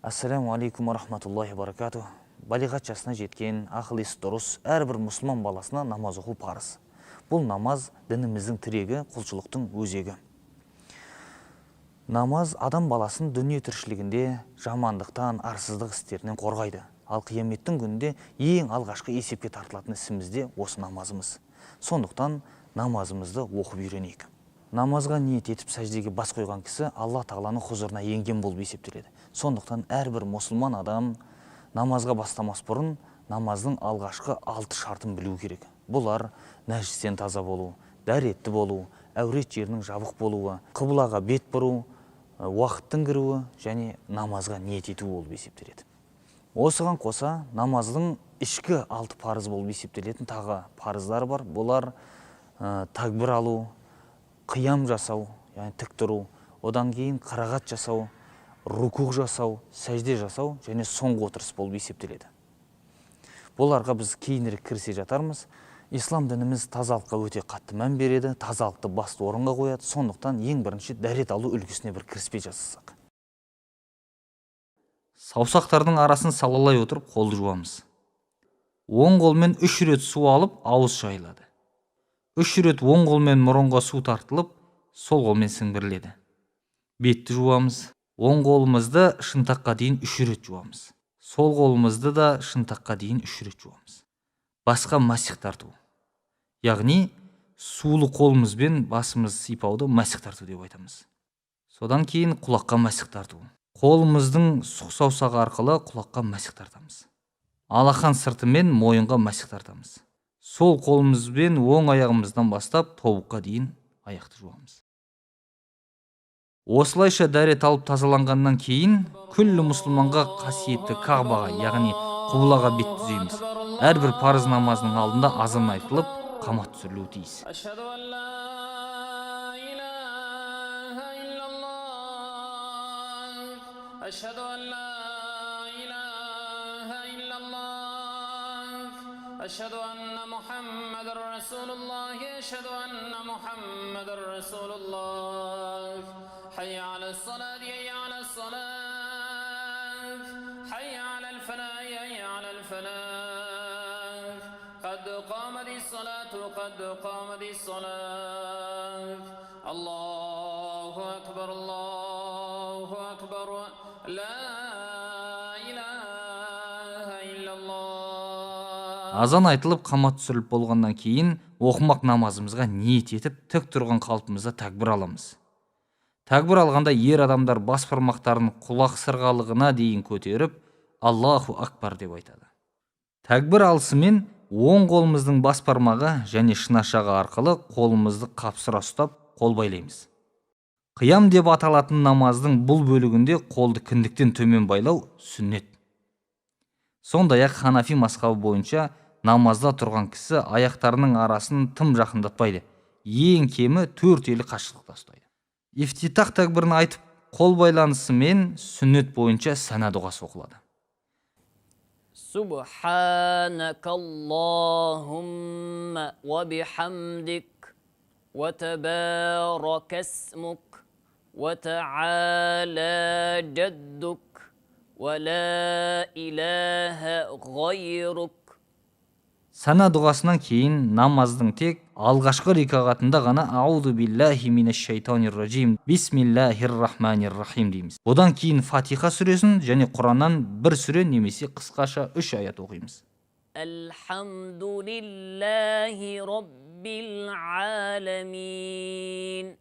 Ассаламу алейкум ва рахматуллахи ва баракатух. Балиғат жасына жеткен ақыл-есі дұрыс әрбір мұсылман баласына намаз оқу парыз. Бұл намаз дініміздің тірегі, құлшылықтың өзегі. Намаз адам баласын дүние тіршілігінде жамандықтан, арсыздық істерінен қорғайды. Ал қияметтің күнінде ең алғашқы есепке тартылатын ісімізде осы намазымыз. Сондықтан намазымызды оқып үйренейік. Намазға ниет етіп сәждеге бас қойған кісі Алла Тағаланың хұзырына енген болып есептеледі. Сондықтан әрбір мұсылман адам намазға бастамас бұрын намаздың алғашқы 6 шартын білу керек. Бұлар нәжістен таза болу, дәретті болу, әурет жерінің жабық болуы, қыблаға бет бұру, уақыттың кіруі және намазға ниет ету болып есептеледі. Осыған қоса намаздың ішкі 6 парыз болып есептелетін тағы парыздары бар. Бұлар такбир алу, қиям жасау, яғни тік тұру, одан кейін қырағат жасау, рукуғ жасау, сәжде жасау және соңғы отырыс болып есептеледі. Бұларға біз кейінірек кірісе жатармыз. Ислам дініміз тазалыққа өте қатты мән береді, тазалықты басты орынға қояды. Сондықтан ең бірінші дәрет алу үлгісіне бір кіріспе жасасақ. Саусақтардың арасын салалай отырып қолды жуамыз. Оң қолмен 3 рет су алып, ауыз шайылады. 3 рет оң қолмен мұрынға су тартылып, сол қолмен сіңбіріледі. Бетті жуамыз. Оң қолымызды шынтаққа дейін 3 рет жуамыз. Сол қолымызды да шынтаққа дейін 3 рет жуамыз. Басқа масих тарту. Яғни, сулы қолымызбен басымыз сипауды масих тарту деп айтамыз. Содан кейін құлаққа масих тарту. Қолымыздың сұқ саусағы арқылы құлаққа масих тартамыз. Алақан сыртымен мойынға масих тартамыз. Сол қолымызбен оң аяғымыздан бастап тобыққа дейін аяқты жуамыз. Осылайша дәрет алып тазаланғаннан кейін күллі мұсылманға қасиетті Кағбаға, яғни құблаға бет түзейміз. Әрбір парыз намазының алдында азан айтылып, қамат түсірілуі тиіс. أشهد أن محمد رسول الله أشهد أن محمد رسول الله حي على الصلاة حي على الصلاة حي على الفلاح حي على الفلاح قد قامت الصلاة قد قامت الصلاة الله أكبر الله أكبر لا Азан айтылып, қамат түсіріліп болғаннан кейін оқымақ намазымызға ниет етіп, тік тұрған қалпымызда тәкбір аламыз. Тәкбір алғанда ер адамдар бас бармақтарын құлақ сырғалығына дейін көтеріп, Аллаху акбар деп айтады. Тәкбір алысымен оң қолымыздың бас бармағы және шынашағы арқылы қолымызды қапсыра ұстап, қол байлаймыз. Қиям деп аталатын намаздың бұл бөлігінде қолды кіндіктен төмен байлау сүннет. Сондай-ақ Ханафи мазхабы бойынша намазда тұрған кісі аяқтарының арасын тым жақындатпайды. Ең кемі 4 елі қашықтықта ұстайды. Ифтитах тәкбірін айтып, қол байланысымен сүннет бойынша сана дұғасы оқылады. Субханакаллахумма ва бихамдик ва табаракасмук ва та'ала джаддук ва ла илаха ғайрук. Сана дұғасынан кейін намаздың тек алғашқы рикағатында ғана аузу биллахи минаш шайтанир ражим бисмиллахир рахманир рахим дейміз. Одан кейін Фатиха сүресін және Құраннан бір сүре немесе қысқаша 3 аят оқимыз. Алхамдулиллахи раббил аламин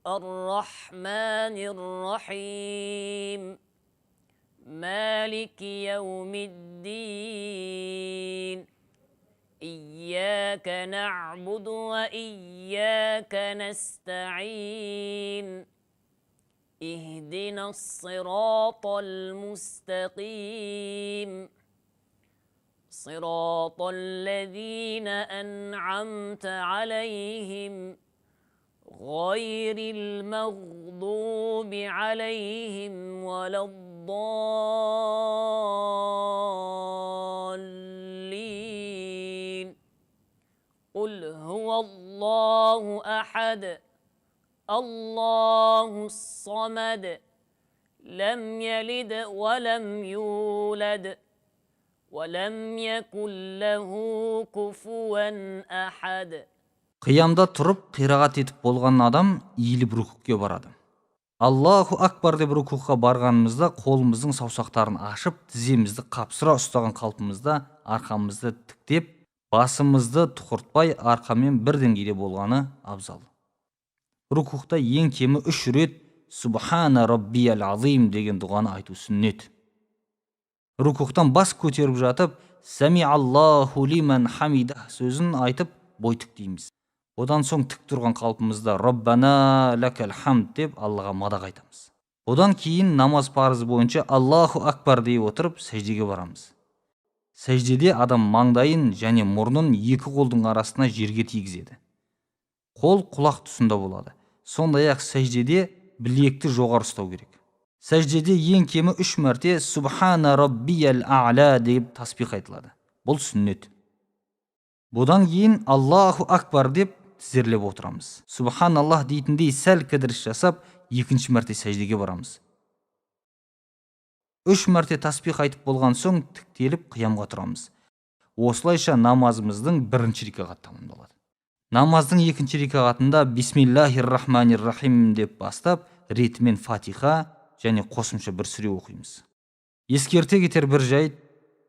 ар-рахманир рахим малики яумиддин إياك نعبد وإياك نستعين اهدنا الصراط المستقيم صراط الذين أنعمت عليهم غير المغضوب عليهم ولا الضالين قل هو الله أحد الله الصمد لم يلد ولم يولد ولم يكن له كفوا أحد. Қиямда тұрып қирағат етіп болған адам иіліп рукуға барады. Аллаху акбар деп рукуға барғанымызда қолымыздың саусақтарын ашып, тіземізді қапсыра ұстаған қалпымызда арқамызды тіктеп, басымызды тұқыртпай арқамен бір деңгейде болғаны абзал. Рукуғда ең кемі 3 рет Субхана раббиял азим деген дұғаны айту сүннет. Рукуғдан бас көтеріп жатып, Сами Аллаху лиман хамида сөзін айтып бой тіктейміз. Одан соң тік тұрған қалпымызда Раббана лакал хамд деп Аллаға мадақ айтамыз. Одан кейін намаз парызы бойынша Аллаху акбар дей отырып сәждеге барамыз. Сәждеде адам маңдайын және мұрнын екі қолдың арасына жерге тигізеді. Қол құлақ тұсында болады. Сондай-ақ сәждеде білекті жоғары ұстау керек. Сәждеде ең кемі 3 мәрте Субхана раббиял а'ла деп таспих айтылады. Бұл сүннет. Бұдан кейін Аллаху акбар деп тізерлеп отырамыз. Субханаллах дейтіндей сәл кідіріс жасап, екінші мәрте сәждеге барамыз. 3 мәрте таспих айтып болған соң тіктеліп қиямға тұрамыз. Осылайша намазымыздың бірінші рикағаты тамамдалады. Намаздың екінші рикағатында Бисмиллахир-рахманир-рахим деп бастап, ретімен Фатиха және қосымша бір сүре оқимыз. Ескерте кетер бір жайт,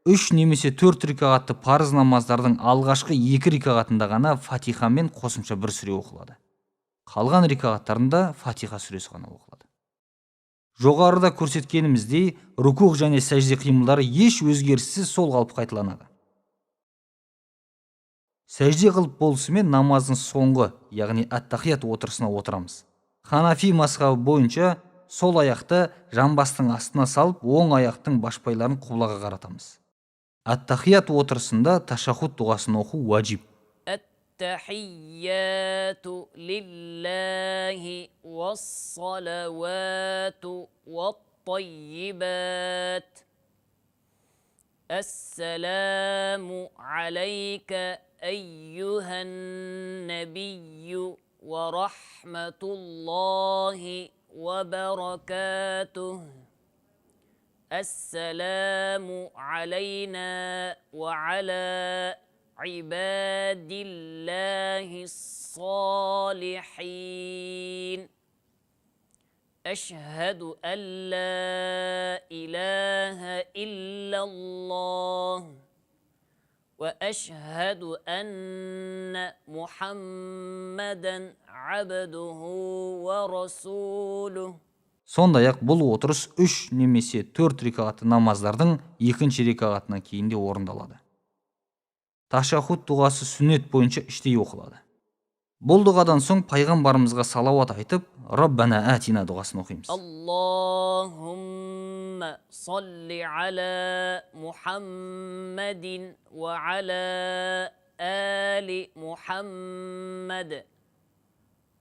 3 немесе 4 рикағатты парыз намаздардың алғашқы 2 рикағатында ғана Фатиха мен қосымша бір сүре оқылады. Қалған рикағаттарында Фатиха сүресі ғана оқылады. Жоғарыда көрсеткеніміздей, рукуғ және сәжде қимылдары еш өзгеріссіз сол қалып қайталанады. Сәжде қылып болысымен намаздың соңғы, яғни ат-тахият отырысына отырамыз. Ханафи мазхабы бойынша сол аяқты жамбастың астына салып, оң аяқтың башпайларын құблаға қаратамыз. Ат-тахият отырысында ташаххуд дұғасын оқу уәжип. Ат-тахияту лиллахи вассалавату ват-таййибат. Ассаламу алейка أيها النبي ورحمة الله وبركاته. السلام علينا وعلى عباد الله الصالحين. أشهد أن لا إله إلا الله وأشهد أن محمدا عبده ورسوله. Сондай-ақ бұл отырыс 3 немесе 4 рикағатты намаздардың екінші рикағатынан кейін де орындалады. Ташаххуд дұғасы сүннет бойынша іштей оқылады. Бұл дұғадан соң пайғамбарымызға салауат айтып, Раббана атина дұғасын оқимыз. Аллахумма салли аля Мухаммадин ва аля али Мухаммад.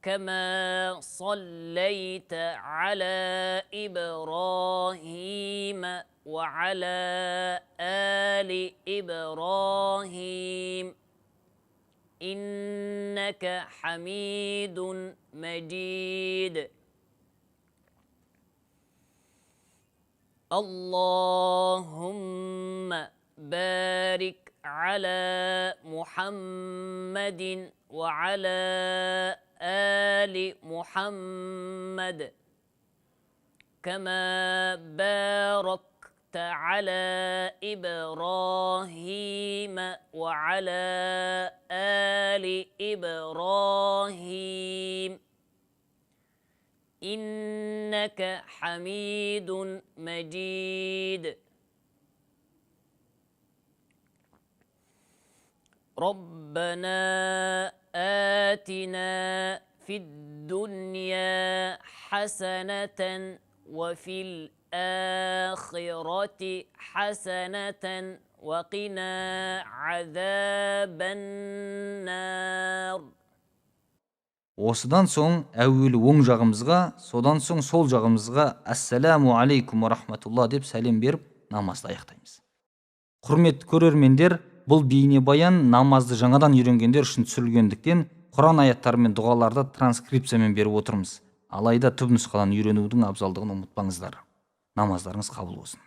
كما صليت على إبراهيم وعلى آل إبراهيم إنك حميد مجيد. اللهم بارك على محمد وعلى آل محمد كما باركت على إبراهيم وعلى آل إبراهيم إنك حميد مجيد. ربنا آتنا في الدنيا حسنة وفي الآخرة حسنة وقنا عذاب النار. Осыдан соң әуелі оң жағымызға, содан соң сол жағымызға Ассаламу алейкум ва рахматулла деп сәлем беріп намазды аяқтаймыз. Құрметті көрермендер, бұл бейнебаян намазды жаңадан үйренгендер үшін түсірілгендіктен Құран аяттары мен дұғаларды транскрипциямен беріп отырмыз. Алайда түпнұсқадан үйренудің абзалдығын ұмытпаңыздар. намаздарыңыз қабыл болсын.